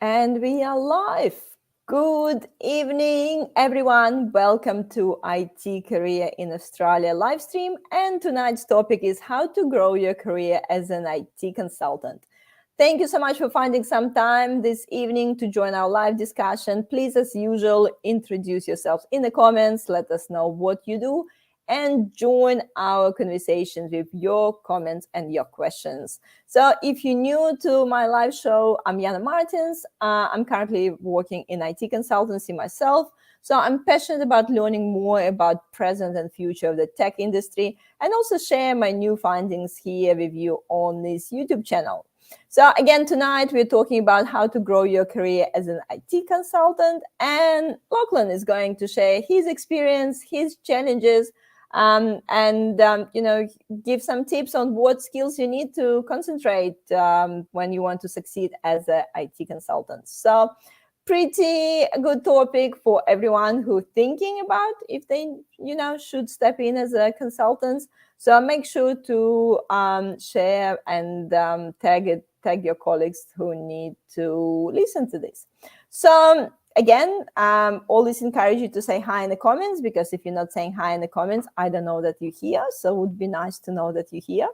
And we are live. Good evening, everyone. Welcome to IT Career in Australia live stream. And tonight's topic is how to grow your career as an IT consultant. Thank you so much for finding some time this evening to join our live discussion. Please, as usual, introduce yourselves in the comments. Let us know what you do and join our conversations with your comments and your questions. So if you're new to my live show, I'm Jana Martins. I'm currently working in IT consultancy myself. So I'm passionate about learning more about present and future of the tech industry and also share my new findings here with you on this YouTube channel. So again, tonight we're talking about how to grow your career as an IT consultant, and Lachlan is going to share his experience, his challenges, and give some tips on what skills you need to concentrate when you want to succeed as an IT consultant. So pretty good topic for everyone who's thinking about if they should step in as a consultant. So make sure to share and tag your colleagues who need to listen to this. So again, always encourage you to say hi in the comments, because if you're not saying hi in the comments, I don't know that you're here. So it would be nice to know that you're here.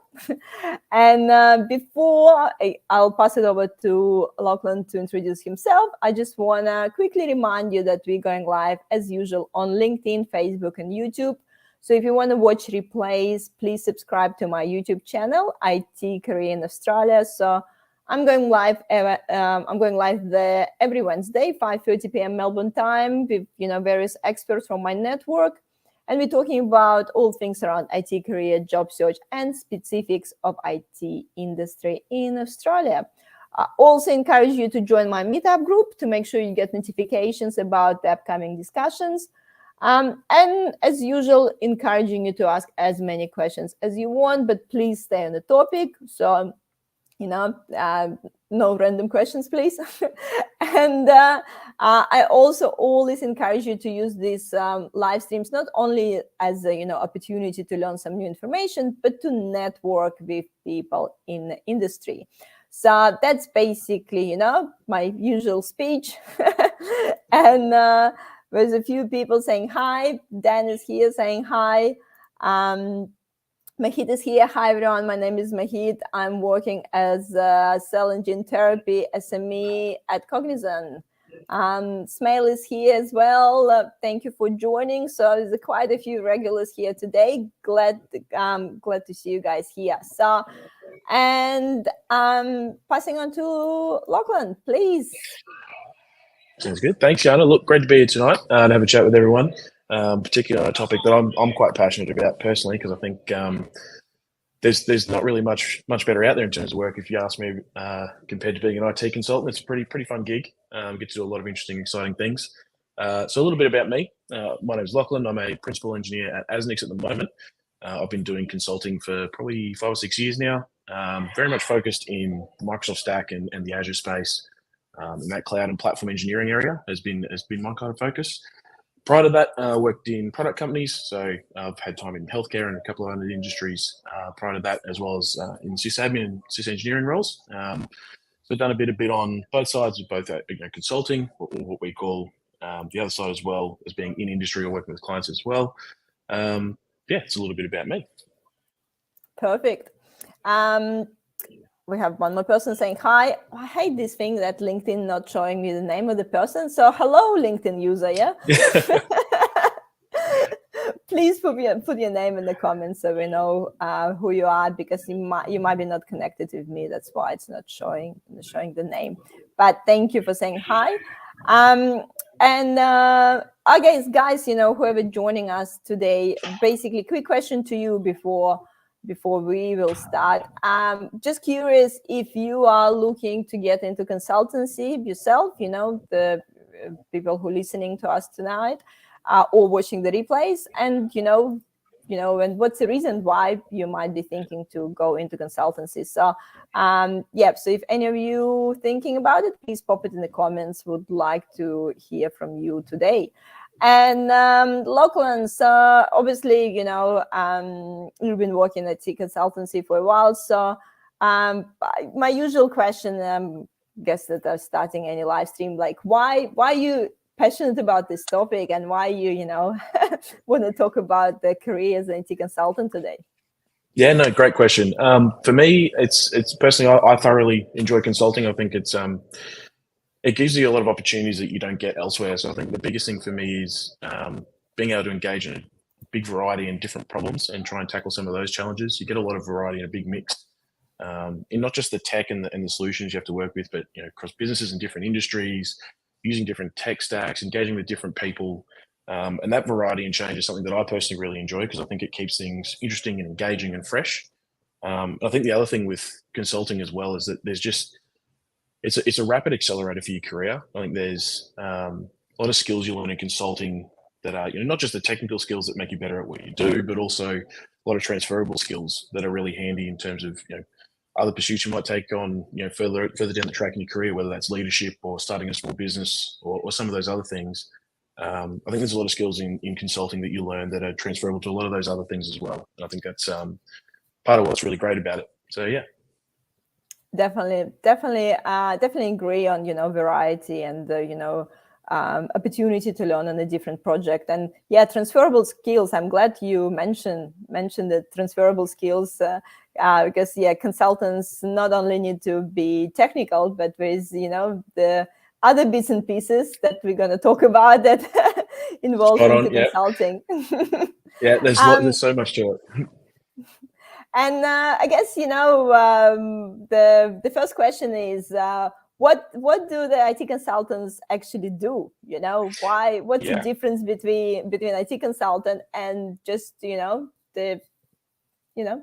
And before I'll pass it over to Lachlan to introduce himself, I just want to quickly remind you that we're going live as usual on LinkedIn, Facebook, and YouTube. So if you want to watch replays, please subscribe to my YouTube channel, IT Career in Australia. So I'm going live there every Wednesday, 5:30 p.m. Melbourne time, with various experts from my network, and we're talking about all things around IT career, job search, and specifics of IT industry in Australia. I also encourage you to join my meetup group to make sure you get notifications about the upcoming discussions. And as usual, encouraging you to ask as many questions as you want, but please stay on the topic. So no random questions, please. And I also always encourage you to use these live streams not only as a opportunity to learn some new information, but to network with people in the industry. So that's basically my usual speech. And there's a few people saying hi. Dan is here saying hi. Mahit is here. Hi, everyone. My name is Mahit. I'm working as a cell and gene therapy SME at Cognizant. Smail is here as well. Thank you for joining. So there's quite a few regulars here today. Glad to see you guys here. So, and passing on to Lachlan, please. Sounds good. Thanks, Jana. Look, great to be here tonight and have a chat with everyone. Particularly on a topic that I'm quite passionate about personally, because I think there's not really much better out there in terms of work, if you ask me, compared to being an IT consultant. It's a pretty fun gig. Get to do a lot of interesting, exciting things. So a little bit about me. My name is Lachlan. I'm a principal engineer at ASNIX at the moment. I've been doing consulting for probably 5 or 6 years now. Very much focused in the Microsoft stack and the Azure space. And that cloud and platform engineering area has been my kind of focus. Prior to that, I worked in product companies, so I've had time in healthcare and a couple of other industries prior to that, as well as in sysadmin and sysengineering roles. So I've done a bit on both sides of both consulting, what we call the other side, as well as being in industry or working with clients as well. It's a little bit about me. Perfect. We have one more person saying hi. I hate this thing that LinkedIn not showing me the name of the person. So hello, LinkedIn user, yeah? Please put your name in the comments so we know who you are, because you might be not connected with me. That's why it's not showing the name. But thank you for saying hi. I guess, guys, whoever joining us today, basically, quick question to you before we will start. Just curious if you are looking to get into consultancy yourself, the people who are listening to us tonight or watching the replays, and and what's the reason why you might be thinking to go into consultancy. So so if any of you thinking about it, please pop it in the comments. Would like to hear from you today. And Lachlan, so obviously, you've been working at IT consultancy for a while. So my usual question, guests that are starting any live stream, like why are you passionate about this topic, and why you want to talk about the career as an IT consultant today? Yeah, no, great question. For me, it's personally, I thoroughly enjoy consulting. I think it gives you a lot of opportunities that you don't get elsewhere. So I think the biggest thing for me is being able to engage in a big variety in different problems and try and tackle some of those challenges. You get a lot of variety in a big mix, in not just the tech and the solutions you have to work with, but across businesses in different industries, using different tech stacks, engaging with different people. And that variety and change is something that I personally really enjoy, because I think it keeps things interesting and engaging and fresh. I think the other thing with consulting as well is that there's just it's a rapid accelerator for your career. I think there's a lot of skills you learn in consulting that are not just the technical skills that make you better at what you do, but also a lot of transferable skills that are really handy in terms of other pursuits you might take on further down the track in your career, whether that's leadership or starting a small business or some of those other things. I think there's a lot of skills in consulting that you learn that are transferable to a lot of those other things as well. And I think that's part of what's really great about it. So yeah. Definitely agree on variety and the opportunity to learn on a different project. And yeah, transferable skills, I'm glad you mentioned the transferable skills, because consultants not only need to be technical, but with the other bits and pieces that we're going to talk about that involved into consulting. Yeah, there's so much to it. And I guess the first question is, what do the IT consultants actually do? What's the difference between IT consultant and just the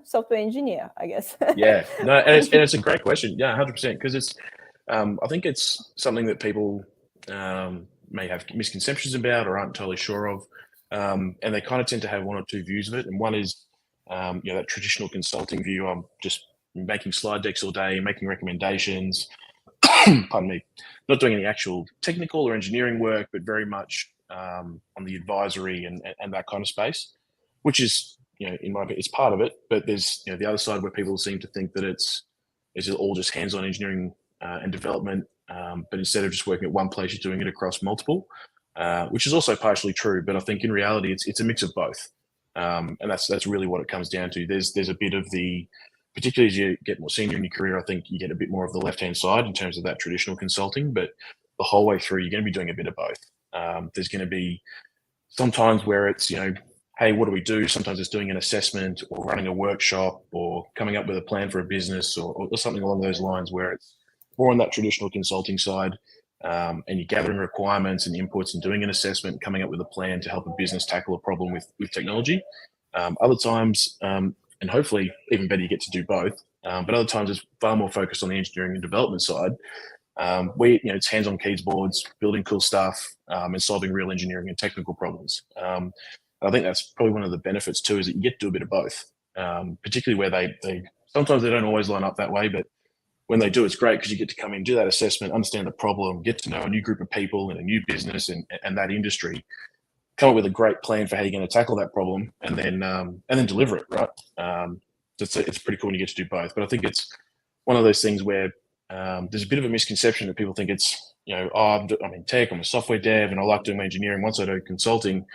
software engineer, I guess? Yeah, no, and it's a great question. Yeah, 100%, because it's I think it's something that people may have misconceptions about or aren't totally sure of, and they kind of tend to have one or two views of it. And one is that traditional consulting view. I'm just making slide decks all day, making recommendations. Pardon me, not doing any actual technical or engineering work, but very much on the advisory and that kind of space, which is in my opinion, it's part of it. But there's the other side where people seem to think that it's all just hands-on engineering and development, but instead of just working at one place, you're doing it across multiple, which is also partially true. But I think in reality, it's a mix of both. And that's really what it comes down to. There's a bit of the, particularly as you get more senior in your career, I think you get a bit more of the left-hand side in terms of that traditional consulting, but the whole way through, you're going to be doing a bit of both. There's going to be sometimes where it's, hey, what do we do? Sometimes it's doing an assessment or running a workshop or coming up with a plan for a business or something along those lines, where it's more on that traditional consulting side. And you're gathering requirements and inputs and doing an assessment, coming up with a plan to help a business tackle a problem with technology. Other times, and hopefully even better, you get to do both. But other times it's far more focused on the engineering and development side. It's hands on keyboards, building cool stuff, and solving real engineering and technical problems. I think that's probably one of the benefits too, is that you get to do a bit of both, particularly where they sometimes they don't always line up that way, but when they do, it's great because you get to come in, do that assessment, understand the problem, get to know a new group of people in a new business and that industry, come up with a great plan for how you're going to tackle that problem, and then deliver it, right? It's pretty cool when you get to do both. But I think it's one of those things where there's a bit of a misconception that people think it's, I'm in tech, I'm a software dev, and I like doing my engineering. Once I do consulting,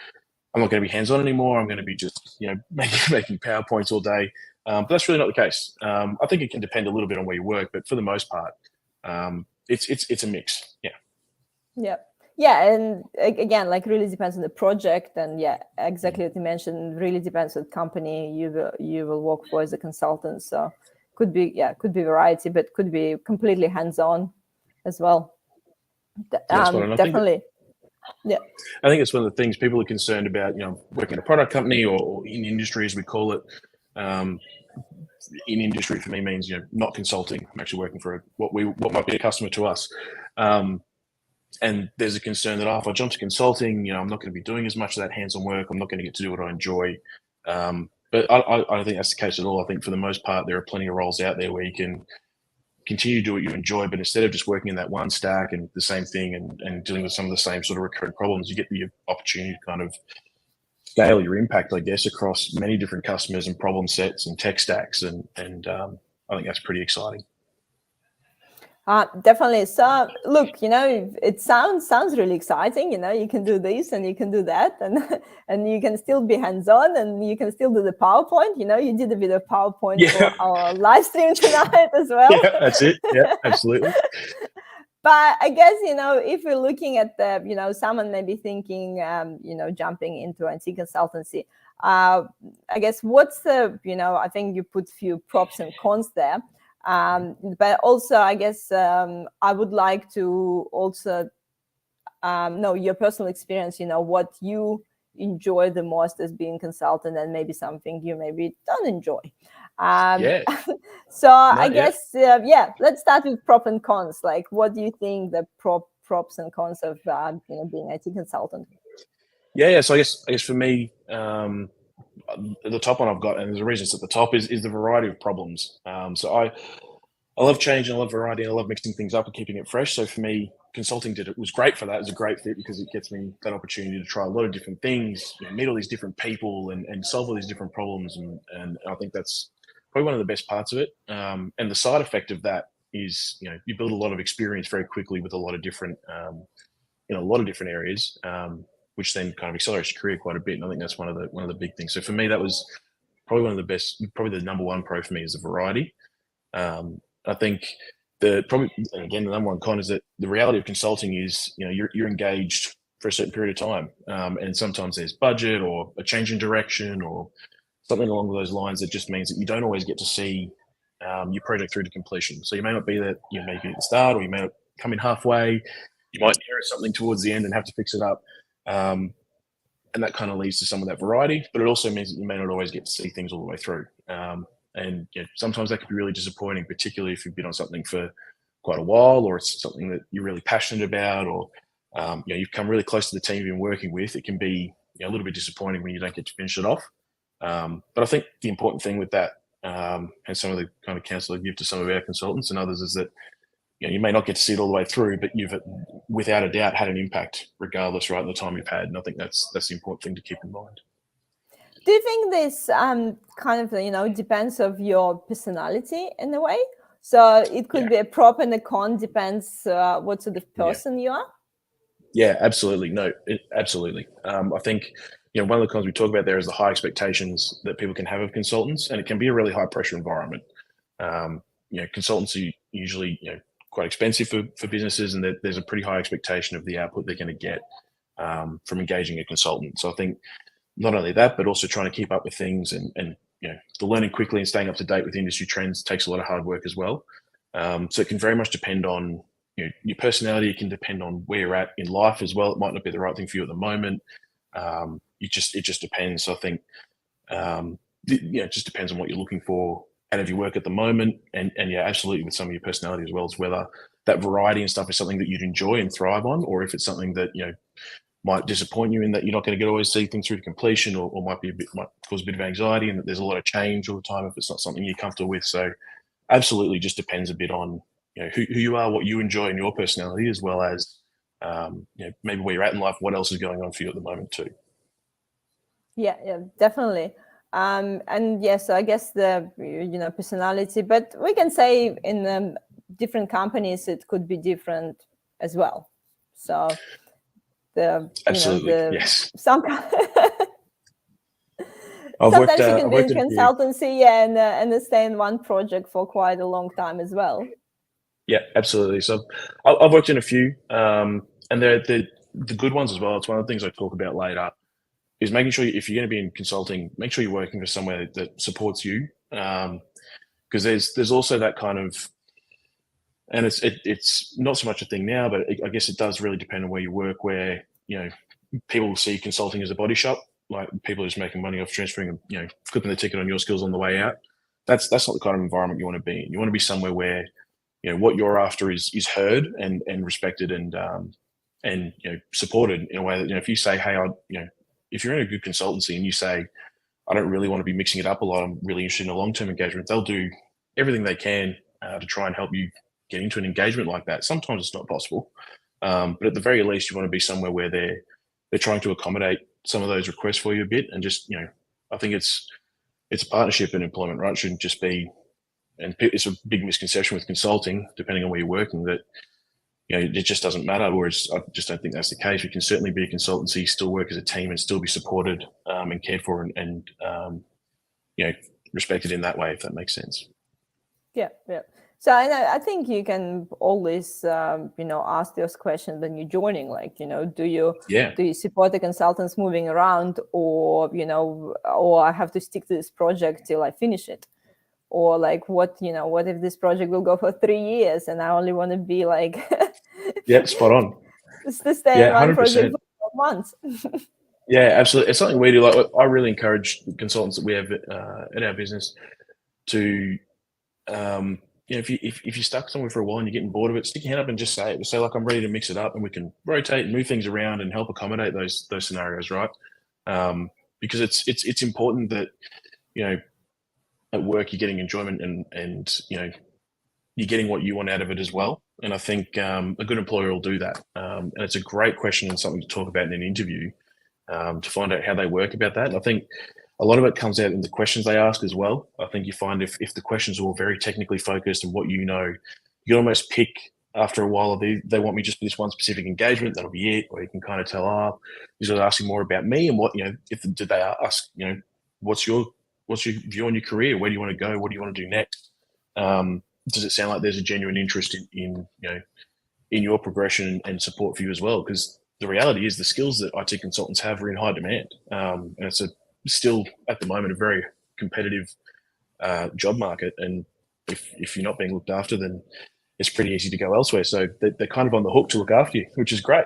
I'm not going to be hands-on anymore. I'm going to be just, making PowerPoints all day. But that's really not the case. I think it can depend a little bit on where you work, but for the most part, it's a mix. Yeah. Yeah. Yeah. And again, really depends on the project. And exactly what you mentioned, really depends on the company you will work for as a consultant. So could be variety, but could be completely hands-on as well. Definitely. Yeah, I think it's one of the things people are concerned about, working in a product company or in industry, as we call it. In industry for me means, not consulting. I'm actually working for what might be a customer to us. And there's a concern that, if I jump to consulting, I'm not going to be doing as much of that hands-on work. I'm not going to get to do what I enjoy. But I don't think that's the case at all. I think for the most part, there are plenty of roles out there where you can continue to do what you enjoy, but instead of just working in that one stack and the same thing and dealing with some of the same sort of recurring problems, you get the opportunity to kind of scale your impact, I guess, across many different customers and problem sets and tech stacks. And I think that's pretty exciting. Definitely. So, look, it sounds really exciting. You can do this and you can do that, and and you can still be hands-on, and you can still do the PowerPoint. You did a bit of PowerPoint Yeah, for our live stream tonight as well. yeah, that's it. Yeah, absolutely. But I guess, if we're looking at the, someone may be thinking, jumping into IT consultancy. I guess what's the, I think you put few props and cons there. But also, I guess I would like to also know your personal experience, what you enjoy the most as being consultant, and maybe something you maybe don't enjoy. Yeah, So no, I yeah. guess, let's start with prop and cons. Like, what do you think the props and cons of being IT consultant? Yeah. So I guess for me, the top one I've got, and there's a reason it's at the top, is the variety of problems. So I love change and I love variety and I love mixing things up and keeping it fresh. So for me, consulting was great for that. It's a great fit because it gets me that opportunity to try a lot of different things, meet all these different people and solve all these different problems. And I think that's probably one of the best parts of it. And the side effect of that is, you build a lot of experience very quickly with a lot of different, a lot of different areas, which then kind of accelerates your career quite a bit. And I think that's one of the big things. So for me, that was probably one of the best, probably the number one pro for me is the variety. I think probably, and again, the number one con is that the reality of consulting is, you're engaged for a certain period of time, and sometimes there's budget or a change in direction or something along those lines that just means that you don't always get to see your project through to completion. So you may not be there, you may be at the start, or you may not come in halfway. You might inherit something towards the end and have to fix it up. And that kind of leads to some of that variety, but it also means that you may not always get to see things all the way through. And sometimes that could be really disappointing, particularly if you've been on something for quite a while, or it's something that you're really passionate about, or you've come really close to the team you've been working with. It can be a little bit disappointing when you don't get to finish it off. But I think the important thing with that, and some of the kind of counsel I give to some of our consultants and others, is that you may not get to see it all the way through, but you've without a doubt had an impact regardless, right, the time you've had. And I think that's the important thing to keep in mind. Do you think this kind of depends of your personality in a way? So it could be a prop and a con, depends what sort of person you are. Yeah, absolutely. No, absolutely. I think one of the cons we talk about there is the high expectations that people can have of consultants, and it can be a really high pressure environment. Consultants are usually quite expensive for businesses, and there's a pretty high expectation of the output they're going to get from engaging a consultant. So I think not only that, but also trying to keep up with things and the learning quickly and staying up to date with industry trends takes a lot of hard work as well. So it can very much depend on your personality. It can depend on where you're at in life as well. It might not be the right thing for you at the moment. It just depends. So I think it just depends on what you're looking for out of your work at the moment, and absolutely with some of your personality as well, as whether that variety and stuff is something that you'd enjoy and thrive on, or if it's something that might disappoint you in that you're not going to always see things through to completion, or might cause a bit of anxiety, and that there's a lot of change all the time if it's not something you're comfortable with. So absolutely just depends a bit on who you are, what you enjoy in your personality, as well as maybe where you're at in life, what else is going on for you at the moment too. Yeah, definitely. And yes, I guess the personality, but we can say in different companies it could be different as well. So absolutely, yes. Sometimes you can be in consultancy and stay in one project for quite a long time as well. Yeah, absolutely. So I've worked in a few, and they're the good ones as well. It's one of the things I talk about later, is making sure if you're going to be in consulting, make sure you're working for somewhere that supports you, because there's also that kind of, and it's not so much a thing now, but I guess it does really depend on where you work, where people see consulting as a body shop, like people are just making money off transferring, flipping the ticket on your skills on the way out. That's not the kind of environment you want to be in. You want to be somewhere where what you're after is heard and respected and supported in a way that if you say, hey, if you're in a good consultancy and you say, I don't really want to be mixing it up a lot, I'm really interested in a long-term engagement, they'll do everything they can to try and help you get into an engagement like that. Sometimes it's not possible, but at the very least, you want to be somewhere where they're trying to accommodate some of those requests for you a bit, and just I think it's a partnership in employment, right? It shouldn't just be and it's a big misconception with consulting, depending on where you're working, that it just doesn't matter. Whereas I just don't think that's the case. We can certainly be a consultancy, still work as a team, and still be supported and cared for, and respected in that way, if that makes sense. Yeah. So I think you can always, ask those questions when you're joining. Like, do you support the consultants moving around, or or I have to stick to this project till I finish it, or like what if this project will go for 3 years and I only want to be like, yeah, spot on. Just to stay in one project for 12 months. Yeah, absolutely. It's something we do. Like, I really encourage consultants that we have in our business to, if you're stuck somewhere for a while and you're getting bored of it, stick your hand up and just say it. Say, like, I'm ready to mix it up, and we can rotate and move things around and help accommodate those scenarios, right? Because it's important that at work you're getting enjoyment and you're getting what you want out of it as well. And I think a good employer will do that. And it's a great question and something to talk about in an interview, to find out how they work about that. And I think a lot of it comes out in the questions they ask as well. I think you find if the questions are all very technically focused and what you can almost pick after a while. They want me just for this one specific engagement, that'll be it. Or you can kind of tell, these are asking more about me and what, did they ask, what's your view on your career? Where do you want to go? What do you want to do next? Does it sound like there's a genuine interest in your progression and support for you as well? Because the reality is the skills that IT consultants have are in high demand. And it's still at the moment a very competitive job market. And if you're not being looked after, then it's pretty easy to go elsewhere. So they're kind of on the hook to look after you, which is great.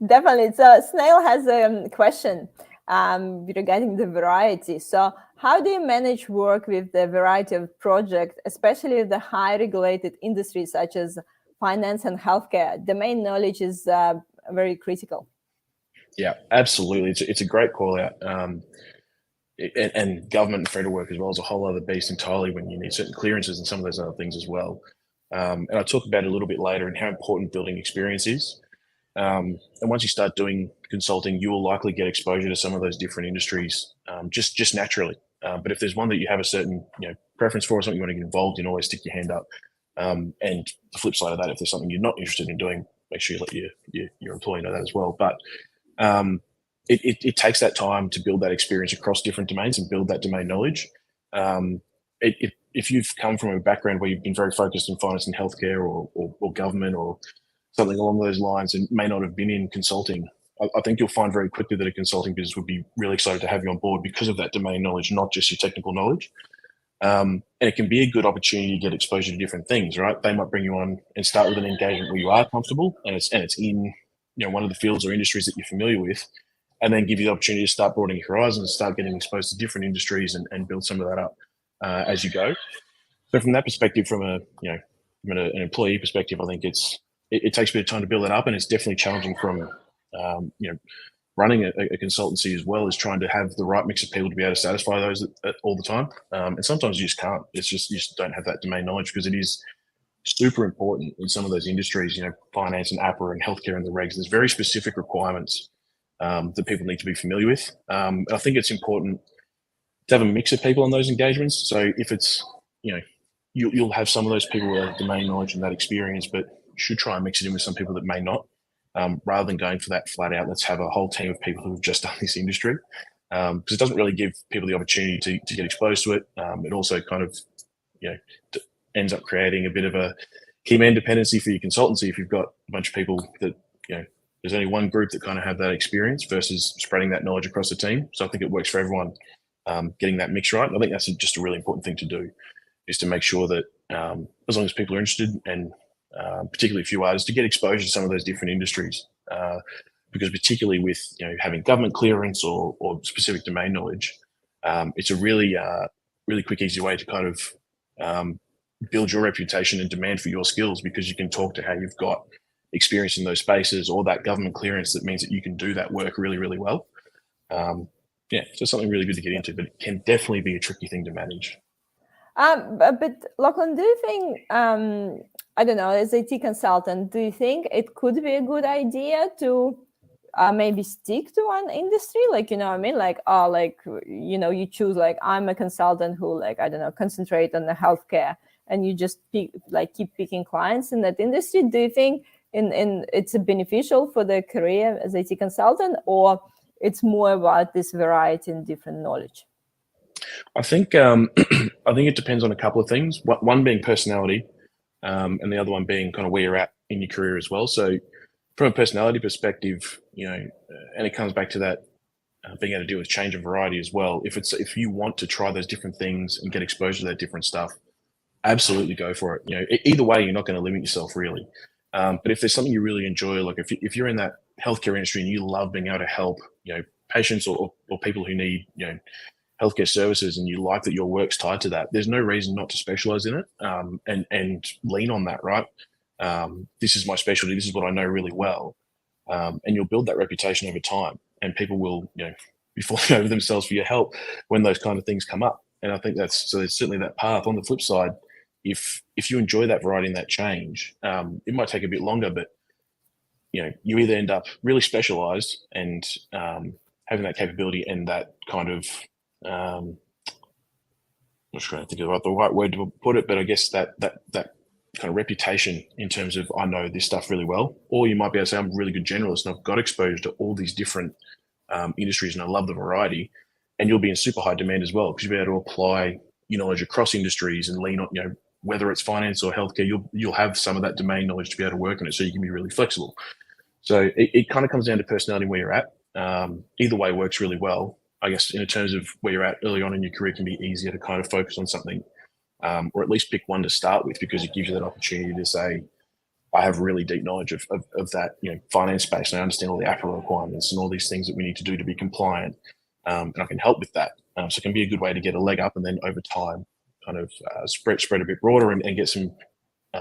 Definitely. So Snail has a question regarding the variety. So how do you manage work with the variety of projects, especially with the high regulated industries such as finance and healthcare? Domain knowledge is very critical. Yeah, absolutely. It's a great call out. And government and federal work as well is a whole other beast entirely, when you need certain clearances and some of those other things as well. And I'll talk about it a little bit later and how important building experience is. And once you start doing consulting, you will likely get exposure to some of those different industries, just naturally. But if there's one that you have a certain preference for, or something you want to get involved in, always stick your hand up. And the flip side of that, if there's something you're not interested in doing, make sure you let your employee know that as well. But it takes that time to build that experience across different domains and build that domain knowledge. If you've come from a background where you've been very focused in finance and healthcare or government or something along those lines and may not have been in consulting, I think you'll find very quickly that a consulting business would be really excited to have you on board because of that domain knowledge, not just your technical knowledge. And it can be a good opportunity to get exposure to different things, right? They might bring you on and start with an engagement where you are comfortable and it's in one of the fields or industries that you're familiar with, and then give you the opportunity to start broadening your horizons, start getting exposed to different industries and build some of that up as you go. So from that perspective, from an employee perspective, I think it takes a bit of time to build that up, and it's definitely challenging from running a consultancy as well as trying to have the right mix of people to be able to satisfy those all the time. And sometimes you just can't. It's just you just don't have that domain knowledge, because it is super important in some of those industries, finance and APRA and healthcare and the regs. There's very specific requirements that people need to be familiar with. I think it's important to have a mix of people in those engagements. So if it's, you'll have some of those people with that domain knowledge and that experience, but you should try and mix it in with some people that may not, rather than going for that flat out, let's have a whole team of people who've just done this industry. Because it doesn't really give people the opportunity to get exposed to it. It also kind of, ends up creating a bit of a key man dependency for your consultancy if you've got a bunch of people that, there's only one group that kind of have that experience versus spreading that knowledge across the team. So I think it works for everyone, getting that mix right. I think that's just a really important thing to do, is to make sure that as long as people are interested, and particularly if you are, is to get exposure to some of those different industries. Because particularly with having government clearance or specific domain knowledge, it's a really quick, easy way to kind of build your reputation and demand for your skills, because you can talk to how you've got experience in those spaces or that government clearance that means that you can do that work really, really well. So something really good to get into, but it can definitely be a tricky thing to manage. But Lachlan, do you think, I don't know, as a IT consultant, do you think it could be a good idea to maybe stick to one industry, like, you know what I mean, like, like, you know, you choose, like, I'm a consultant who, like, I don't know, concentrate on the healthcare, and you just keep picking clients in that industry? Do you think in it's beneficial for the career as IT consultant, or it's more about this variety and different knowledge? I think I think it depends on a couple of things. One being personality, and the other one being kind of where you're at in your career as well. So from a personality perspective, you know, and it comes back to that being able to deal with change and variety as well. If you want to try those different things and get exposure to that different stuff, absolutely go for it. You know, either way, you're not going to limit yourself really. But if there's something you really enjoy, like if you're in that healthcare industry and you love being able to help, you know, patients or people who need, you know, healthcare services, and you like that your work's tied to that, there's no reason not to specialize in it, and lean on that, right? This is my specialty. This is what I know really well. And you'll build that reputation over time, and people will, you know, be falling over themselves for your help when those kind of things come up. And I think there's certainly that path. On the flip side, if you enjoy that variety and that change, it might take a bit longer, but you know, you either end up really specialized and having that capability and that kind of I'm not trying to think of the right word to put it, but I guess that kind of reputation in terms of, I know this stuff really well. Or you might be able to say, I'm a really good generalist and I've got exposure to all these different industries and I love the variety. And you'll be in super high demand as well, because you'll be able to apply your knowledge across industries and lean on, you know, whether it's finance or healthcare, you'll have some of that domain knowledge to be able to work on it, so you can be really flexible. So it kind of comes down to personality and where you're at. Either way works really well. I guess in terms of where you're at early on in your career, can be easier to kind of focus on something, or at least pick one to start with, because it gives you that opportunity to say, I have really deep knowledge of that, you know, finance space, and I understand all the APRA requirements and all these things that we need to do to be compliant, and I can help with that. So it can be a good way to get a leg up, and then over time, kind of spread a bit broader and get some,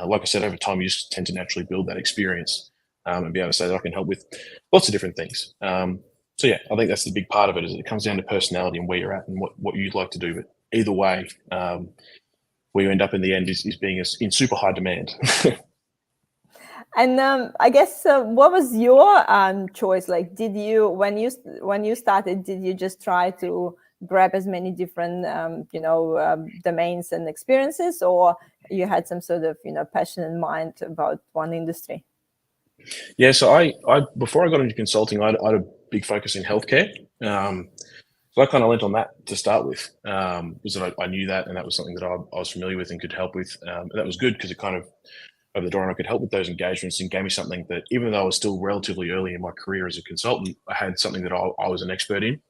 like I said, over time, you just tend to naturally build that experience, and be able to say that I can help with lots of different things. So yeah, I think that's the big part of it, is it comes down to personality and where you're at and what you'd like to do. But either way, where you end up in the end is being in super high demand. And I guess, what was your choice? Like, did you, when you started, did you just try to grab as many different domains and experiences, or you had some sort of, you know, passion in mind about one industry? Yeah, so I before I got into consulting, I had a big focus in healthcare. So I kind of went on that to start with, was that I knew that, and that was something that I was familiar with and could help with. And that was good because it kind of opened the door, and I could help with those engagements and gave me something that, even though I was still relatively early in my career as a consultant, I had something that I was an expert in.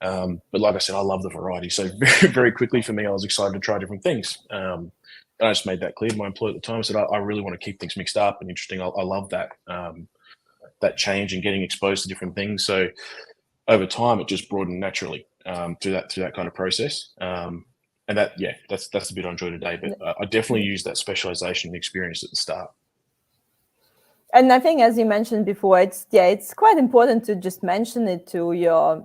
But like I said, I love the variety. So very, very quickly for me, I was excited to try different things. And I just made that clear to my employer at the time. I said, I really want to keep things mixed up and interesting. I love that, that change and getting exposed to different things. So over time, it just broadened naturally through that kind of process. And that's the bit I enjoy today. But I definitely use that specialization experience at the start. And I think, as you mentioned before, it's quite important to just mention it to your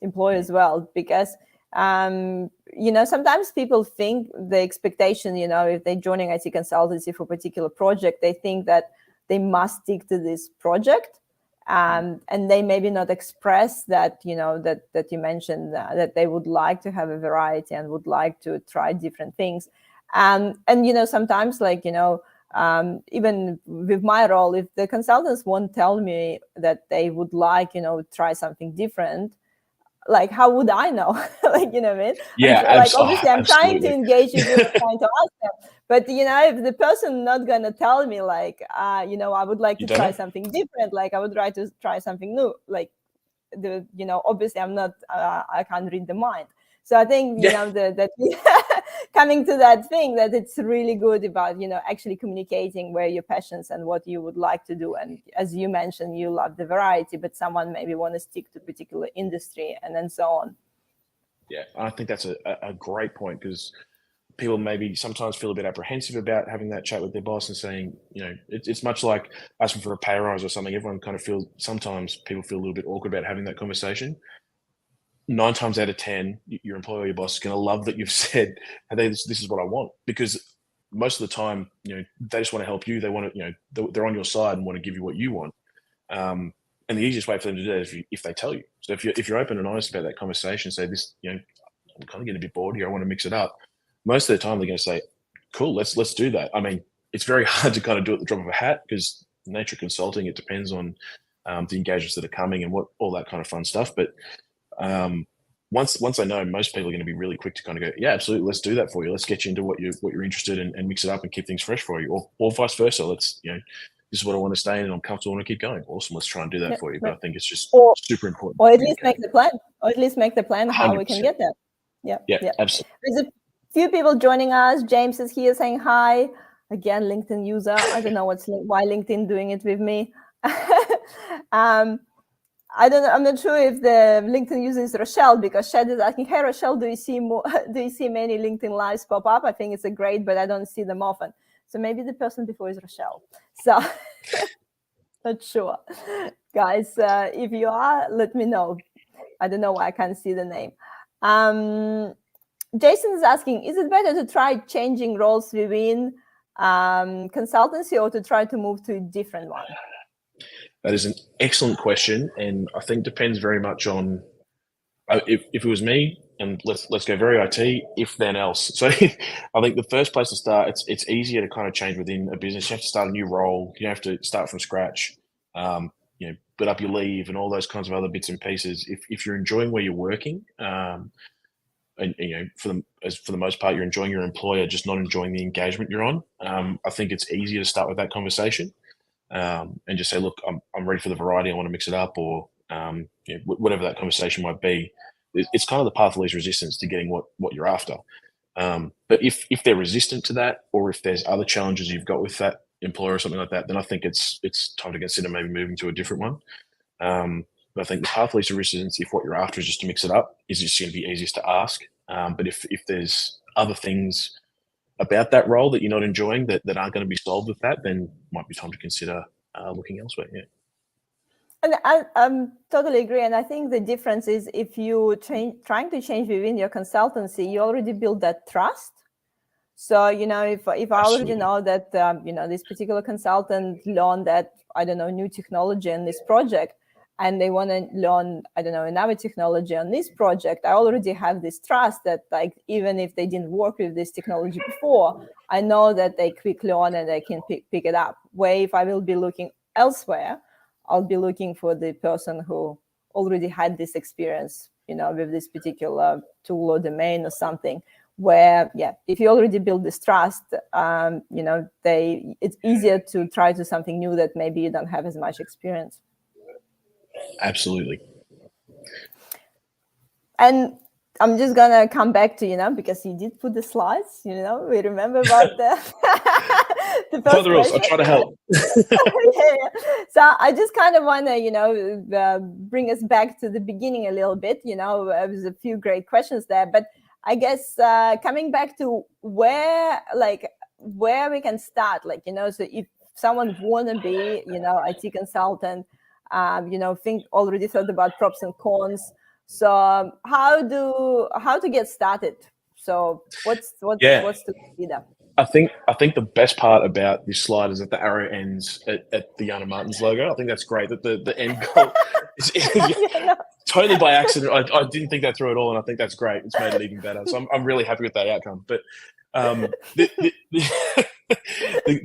employer as well, because sometimes people think the expectation, if they're joining IT consultancy for a particular project, they think that they must stick to this project, and they maybe not express that, that you mentioned, that they would like to have a variety and would like to try different things, and sometimes, even with my role, if the consultants won't tell me that they would like, try something different, how would I know? What I mean? Yeah, obviously I'm trying to engage you, trying to ask them. But, if the person not going to tell me, I would like to try something different, I would try to try something new, obviously I'm not, I can't read the mind. So I think, that coming to that thing, that it's really good about, actually communicating where your passions and what you would like to do. And as you mentioned, you love the variety, but someone maybe want to stick to a particular industry and then so on. Yeah, I think that's a great point, because people maybe sometimes feel a bit apprehensive about having that chat with their boss and saying, it's much like asking for a pay rise or something. Everyone kind of sometimes people feel a little bit awkward about having that conversation. 9 times out of 10, your employer or your boss is going to love that you've said, hey, this is what I want, because most of the time, they just want to help you. They want to, they're on your side and want to give you what you want. And the easiest way for them to do that is if they tell you. So if you're open and honest about that conversation, say this, I'm kind of getting a bit bored here. I want to mix it up. Most of the time, they're going to say, "Cool, let's do that." I mean, it's very hard to kind of do it at the drop of a hat because nature consulting, it depends on the engagements that are coming and what all that kind of fun stuff. But once I know, most people are going to be really quick to kind of go, "Yeah, absolutely, let's do that for you. Let's get you into what you're interested in and mix it up and keep things fresh for you," or vice versa. Let's this is what I want to stay in and I'm comfortable and keep going. Awesome. Let's try and do that for you. But I think it's just super important. Or at least make the plan. Or at least make the plan how 100%. We can get there. Yeah, absolutely. There's a few people joining us. James is here saying hi. Again, LinkedIn user. I don't know why LinkedIn doing it with me. I don't know. I'm not sure if the LinkedIn user is Rochelle, because Shed is asking, "Hey Rochelle, do you see many LinkedIn lives pop up?" I think it's great, but I don't see them often. So maybe the person before is Rochelle. So not sure, guys. If you are, let me know. I don't know why I can't see the name. Jason is asking, is it better to try changing roles within consultancy or to try to move to a different one? That is an excellent question, and I think depends very much on if it was me, and let's go very IT, if then else. So I think the first place to start, it's easier to kind of change within a business. You have to start a new role. You have to start from scratch. Put up your leave and all those kinds of other bits and pieces. If you're enjoying where you're working, and for the most part you're enjoying your employer, just not enjoying the engagement you're on, I think it's easier to start with that conversation and just say, look, I'm ready for the variety. I want to mix it up, or whatever that conversation might be. It's kind of the path of least resistance to getting what you're after. But if they're resistant to that, or if there's other challenges you've got with that employer or something like that, then I think it's time to consider maybe moving to a different one. But I think the path of least resistance, if what you're after is just to mix it up, is just going to be easiest to ask. But if there's other things about that role that you're not enjoying that aren't going to be solved with that, then might be time to consider looking elsewhere. Yeah. And I totally agree. And I think the difference is if you trying to change within your consultancy, you already build that trust. So, if I already know that, this particular consultant learned that, I don't know, new technology in this project, and they want to learn, I don't know, another technology on this project, I already have this trust that, like, even if they didn't work with this technology before, I know that they quick learn and they can pick it up. Where if I will be looking elsewhere, I'll be looking for the person who already had this experience, with this particular tool or domain or something. Where, if you already build this trust, it's easier to try to something new that maybe you don't have as much experience. Absolutely. And I'm just gonna come back to, because you did put the slides, we remember about the first rules. I'll try to help. So I just kind of want to, bring us back to the beginning a little bit. There's a few great questions there, but I guess coming back to where we can start, so if someone want to be, IT consultant, already thought about pros and cons. So how to get started? So what's to consider? I think the best part about this slide is that the arrow ends at the Yana Martins logo. I think that's great that the end goal is totally by accident. I didn't think that through at all, and I think that's great. It's made it even better. So I'm really happy with that outcome. But the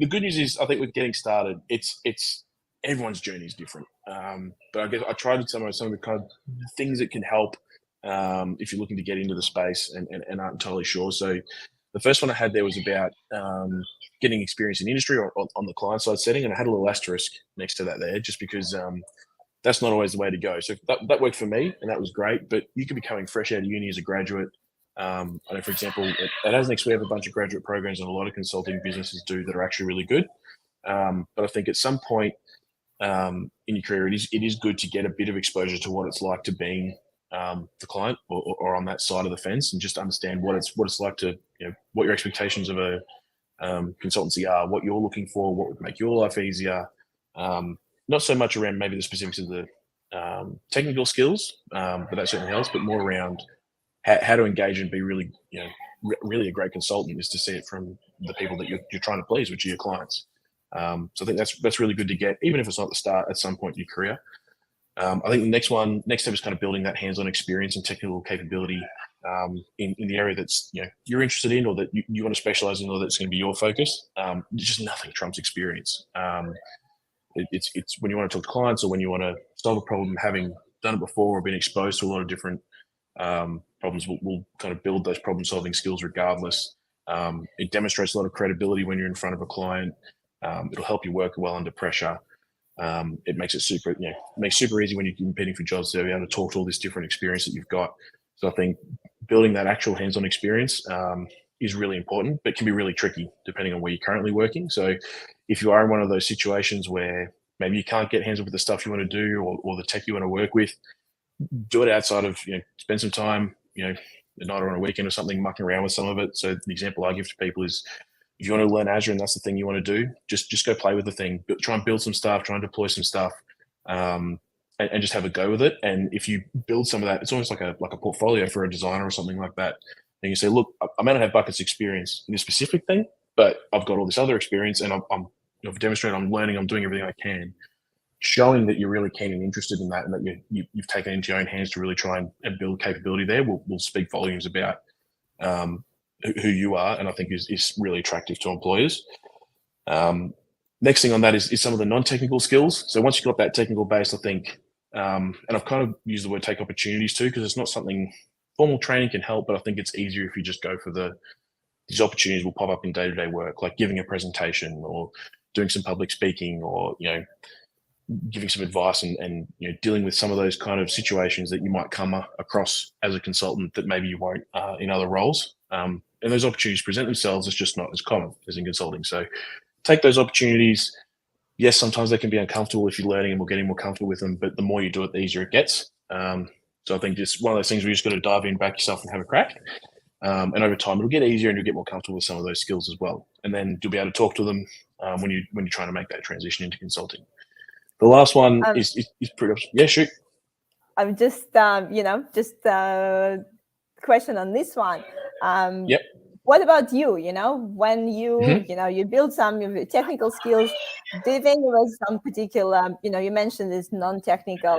good news is, I think with getting started, it's everyone's journey is different. But I guess I tried to summarize some of the kind of things that can help if you're looking to get into the space and aren't entirely sure. So the first one I had there was about getting experience in industry or on the client side setting, and I had a little asterisk next to that there, just because that's not always the way to go. So that worked for me, and that was great. But you could be coming fresh out of uni as a graduate. I know, for example, at ASNEX we have a bunch of graduate programs, and a lot of consulting businesses do that are actually really good. But I think at some point in your career, it is good to get a bit of exposure to what it's like to being the client or on that side of the fence, and just understand what it's like to, what your expectations of a consultancy are, what you're looking for, what would make your life easier. Not so much around maybe the specifics of the technical skills, but that certainly helps, but more around how to engage and be really, really a great consultant is to see it from the people that you're trying to please, which are your clients. So I think that's really good to get, even if it's not the start, at some point in your career. I think the next step is kind of building that hands-on experience and technical capability in the area that's you're interested in, or that you want to specialize in, or that's going to be your focus. Just nothing trumps experience. It's when you want to talk to clients, or when you want to solve a problem, having done it before or been exposed to a lot of different problems will kind of build those problem-solving skills regardless. It demonstrates a lot of credibility when you're in front of a client. It'll help you work well under pressure. It makes it super easy when you're competing for jobs to be able to talk to all this different experience that you've got. So I think building that actual hands-on experience is really important, but can be really tricky depending on where you're currently working. So if you are in one of those situations where maybe you can't get hands-on with the stuff you want to do, or the tech you want to work with, do it outside of, spend some time, at night or on a weekend or something, mucking around with some of it. So the example I give to people is, if you want to learn Azure and that's the thing you want to do, just go play with the thing. Try and build some stuff, try and deploy some stuff, and just have a go with it. And if you build some of that, it's almost like a portfolio for a designer or something like that. And you say, look, I may not have buckets experience in this specific thing, but I've got all this other experience, and I've demonstrated I'm learning, I'm doing everything I can. Showing that you're really keen and interested in that, and that you've taken it into your own hands to really try and build capability there will speak volumes about who you are, and I think is really attractive to employers. Next thing on that is some of the non-technical skills. So once you've got that technical base, I think, and I've kind of used the word take opportunities too, because it's not something formal training can help, but I think it's easier if you just go for these opportunities will pop up in day-to-day work, like giving a presentation, or doing some public speaking, or giving some advice, and dealing with some of those kind of situations that you might come across as a consultant that maybe you won't in other roles. And those opportunities present themselves. It's just not as common as in consulting. So take those opportunities. Yes, sometimes they can be uncomfortable if you're learning and we're getting more comfortable with them, but the more you do it, the easier it gets. So I think it's one of those things where you just got to dive in, back yourself, and have a crack. And over time, it'll get easier, and you'll get more comfortable with some of those skills as well. And then you'll be able to talk to them when you're trying to make that transition into consulting. The last one is pretty much, yeah, shoot. I'm just, question on this one. Yep. What about you? When you, you build some of your technical skills, do you think there was some particular, you mentioned this non-technical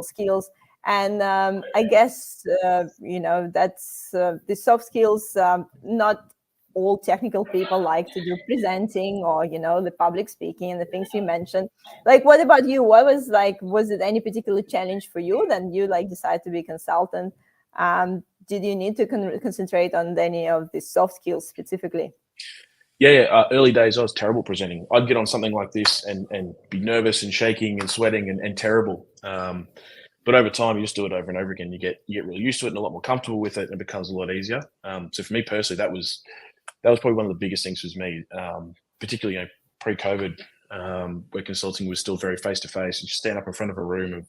skills, and I guess, that's the soft skills, not all technical people like to do presenting, or the public speaking and the things you mentioned. Like, what about you? What was it any particular challenge for you then you decide to be a consultant? Did you need to concentrate on any of the soft skills specifically? Yeah. Early days, I was terrible presenting. I'd get on something like this and be nervous and shaking and sweating and terrible. But over time, you just do it over and over again. You get really used to it and a lot more comfortable with it, and it becomes a lot easier. So for me personally, that was probably one of the biggest things for me, particularly pre-COVID, where consulting was still very face-to-face. You just stand up in front of a room of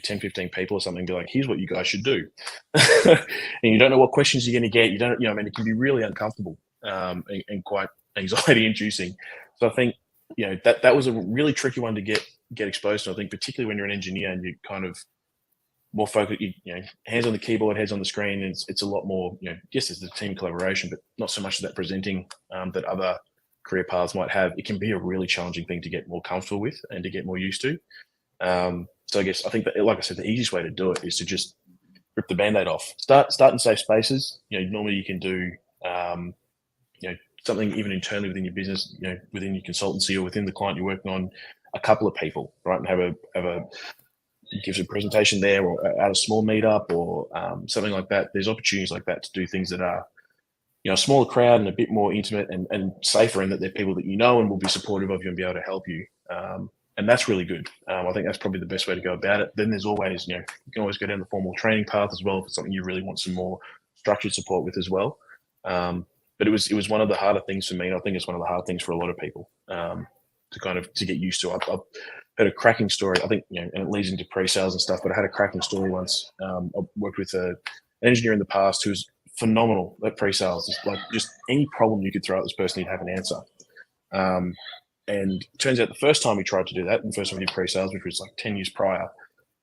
10, 15 people or something, and be like, here's what you guys should do. And you don't know what questions you're going to get. You don't, it can be really uncomfortable and quite anxiety inducing. So I think, that was a really tricky one to get exposed to. I think particularly when you're an engineer and you're kind of more focused, hands on the keyboard, heads on the screen. It's a lot more, yes, there's the team collaboration, but not so much of that presenting that other career paths might have. It can be a really challenging thing to get more comfortable with and to get more used to. So I think that, like I said, the easiest way to do it is to just rip the Band-Aid off. Start in safe spaces. Normally you can do, something even internally within your business, within your consultancy or within the client you're working on, a couple of people, right? And have a gives a presentation there, or at a small meetup, or something like that. There's opportunities like that to do things that are, a smaller crowd and a bit more intimate and safer, in that they're people that and will be supportive of you and be able to help you. And that's really good. I think that's probably the best way to go about it. Then there's always, you can always go down the formal training path as well, if it's something you really want some more structured support with as well. But it was one of the harder things for me, and I think it's one of the hard things for a lot of people to get used to. I've heard a cracking story, I think, and it leads into pre-sales and stuff, but I had a cracking story once. I worked with an engineer in the past who's phenomenal at pre-sales. It's like just any problem you could throw at this person, he'd have an answer. And it turns out the first time he tried to do that, and the first time he did pre-sales, which was like 10 years prior,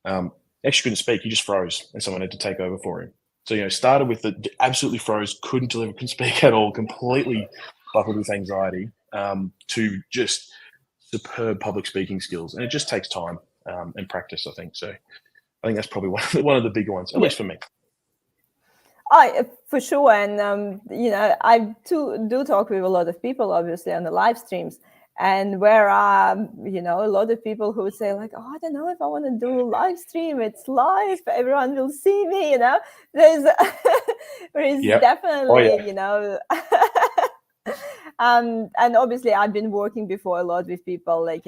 actually couldn't speak. He just froze, and someone had to take over for him. So, started with the absolutely froze, couldn't deliver, couldn't speak at all, completely buckled with anxiety, to just superb public speaking skills. And it just takes time. and practice, I think. So I think that's probably one of the bigger ones, at least for me. For sure. And, I do talk with a lot of people, obviously, on the live streams. And where, a lot of people who say like, oh, I don't know if I want to do a live stream. It's live. Everyone will see me, There's definitely, and obviously I've been working before a lot with people, like,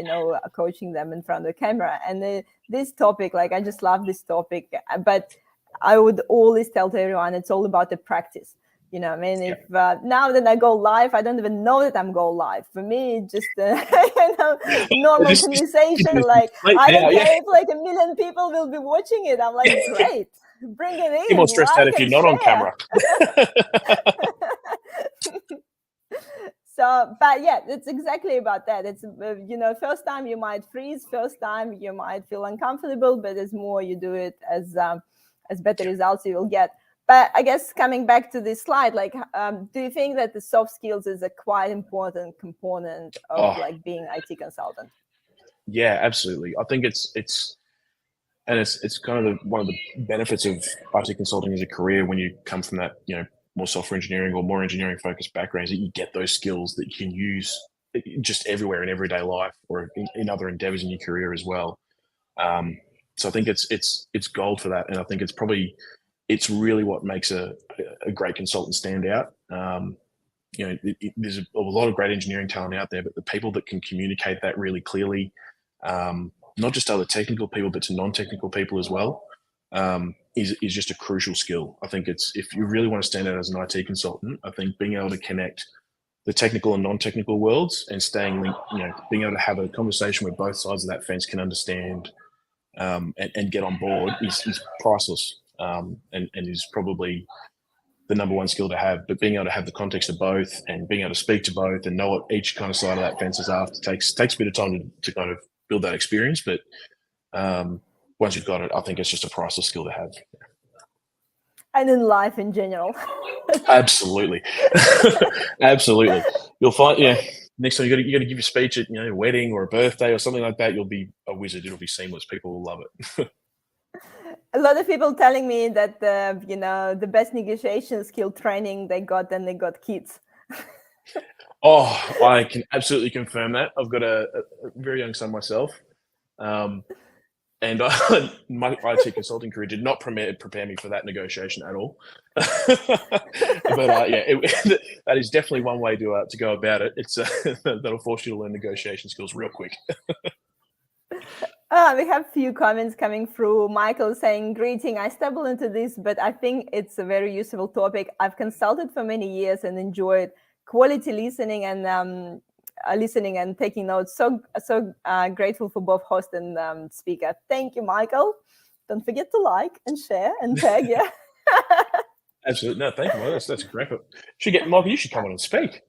coaching them in front of the camera. And this topic, like, I just love this topic. But I would always tell to everyone, it's all about the practice. If now that I go live, I don't even know that I'm go live. For me, just normal conversation. Like, I don't care if like 1 million people will be watching it. I'm like, great, bring it in. You're more stressed out if you're not on camera. So, but yeah, it's exactly about that. It's, first time you might freeze, first time you might feel uncomfortable, but as more you do it, as better results you will get. But I guess coming back to this slide, like, do you think that the soft skills is a quite important component of like being IT consultant? Yeah, absolutely. I think it's kind of one of the benefits of IT consulting as a career when you come from that, more software engineering or more engineering focused backgrounds, that you get those skills that you can use just everywhere in everyday life or in other endeavors in your career as well. So I think it's gold for that. And I think it's really what makes a great consultant stand out. There's a lot of great engineering talent out there, but the people that can communicate that really clearly, not just to other technical people, but to non-technical people as well, is just a crucial skill. I think if you really want to stand out as an IT consultant, I think being able to connect the technical and non-technical worlds and staying linked, being able to have a conversation where both sides of that fence can understand and get on board is priceless, and is probably the number one skill to have. But being able to have the context of both and being able to speak to both and know what each kind of side of that fence is after takes a bit of time to kind of build that experience. But once you've got it, I think it's just a priceless skill to have. And in life in general. Absolutely. Absolutely. You'll find, next time you got to give a speech at a wedding or a birthday or something like that, you'll be a wizard. It'll be seamless. People will love it. A lot of people telling me that the best negotiation skill training they got when they got kids. I can absolutely confirm that. I've got a very young son myself, and my IT consulting career did not prepare me for that negotiation at all. But that is definitely one way to go about it. It's that'll force you to learn negotiation skills real quick. We have a few comments coming through. Michael saying, greeting, I stumbled into this, but I think it's a very useful topic. I've consulted for many years and enjoyed quality listening and taking notes. So grateful for both host and speaker. Thank you, Michael. Don't forget to like and share and tag. Yeah. Absolutely. No, thank you. That's great. Michael, you should come on and speak.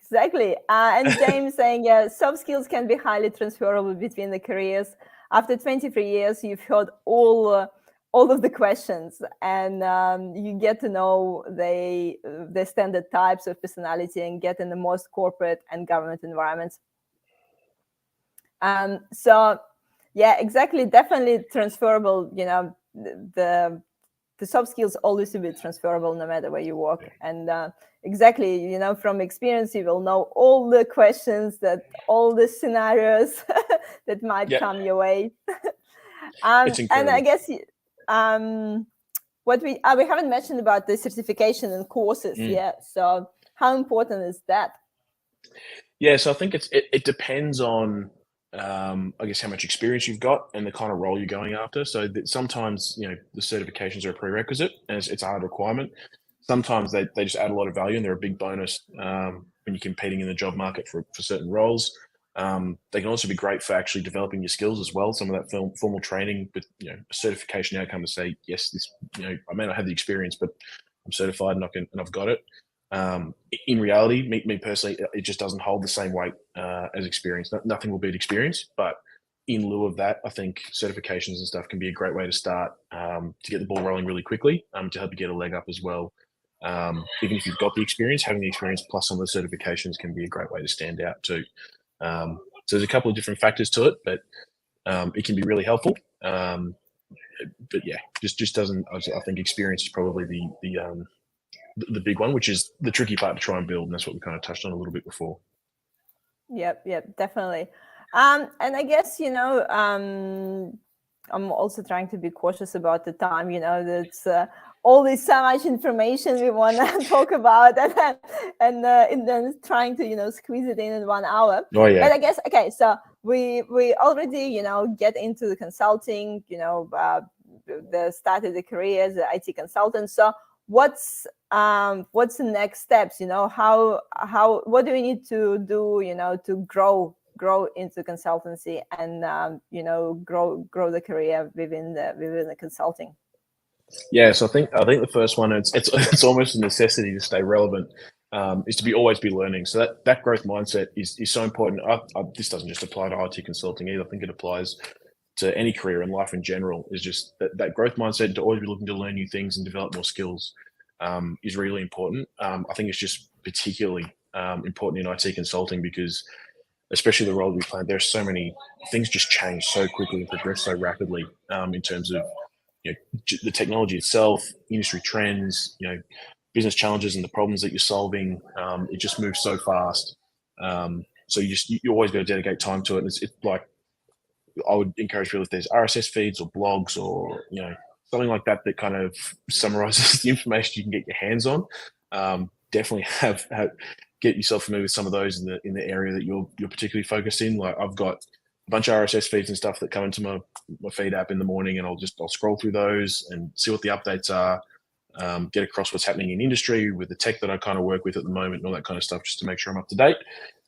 Exactly. And James saying, yeah, soft skills can be highly transferable between the careers. After 23 years, you've heard all of the questions, and you get to know the standard types of personality and get in the most corporate and government environments. So, yeah, exactly. Definitely transferable. The soft skills always will be transferable no matter where you work. And exactly, from experience, you will know all the questions, all the scenarios that might come your way. It's incredible. And I guess what we haven't mentioned about the certification and courses yet. So how important is that? Yeah, so I think it depends on I guess how much experience you've got and the kind of role you're going after. So that sometimes the certifications are a prerequisite and it's a hard requirement. Sometimes they just add a lot of value and they're a big bonus when you're competing in the job market for certain roles. They can also be great for actually developing your skills as well. Some of that formal training with a certification outcome to say, yes, this I may not have the experience, but I'm certified and I've got it. In reality, me personally, it just doesn't hold the same weight as experience. Nothing will beat experience, but in lieu of that, I think certifications and stuff can be a great way to start to get the ball rolling really quickly, to help you get a leg up as well. Even if you've got the experience, having the experience plus some of the certifications can be a great way to stand out too. So there's a couple of different factors to it, but it can be really helpful. But yeah, just doesn't. I think experience is probably the big one, which is the tricky part to try and build, and that's what we kind of touched on a little bit before. Yep, definitely. And I guess, I'm also trying to be cautious about the time. That's always so much information we want to talk about, and then trying to squeeze it in 1 hour. Oh yeah. But I guess, okay, so we already get into the consulting. The started the career as an IT consultant. So what's the next steps? What do we need to do to grow into consultancy and grow the career within the consulting? Yeah, so I think the first one, it's almost a necessity to stay relevant, is to always be learning. So that growth mindset is so important. This doesn't just apply to IT consulting either. I think it applies to any career in life in general. Is just that growth mindset, to always be looking to learn new things and develop more skills, is really important. I think it's just particularly important in IT consulting because, especially the role we play, there's so many things just change so quickly and progress so rapidly, in terms of the technology itself, industry trends, business challenges and the problems that you're solving. It just moves so fast. So you always got to dedicate time to it. And it's like, I would encourage people, if there's RSS feeds or blogs or something like that that kind of summarizes the information you can get your hands on, definitely have get yourself familiar with some of those in the area that you're particularly focused in. Like, I've got a bunch of RSS feeds and stuff that come into my feed app in the morning, and I'll scroll through those and see what the updates are, get across what's happening in industry with the tech that I kind of work with at the moment and all that kind of stuff, just to make sure I'm up to date.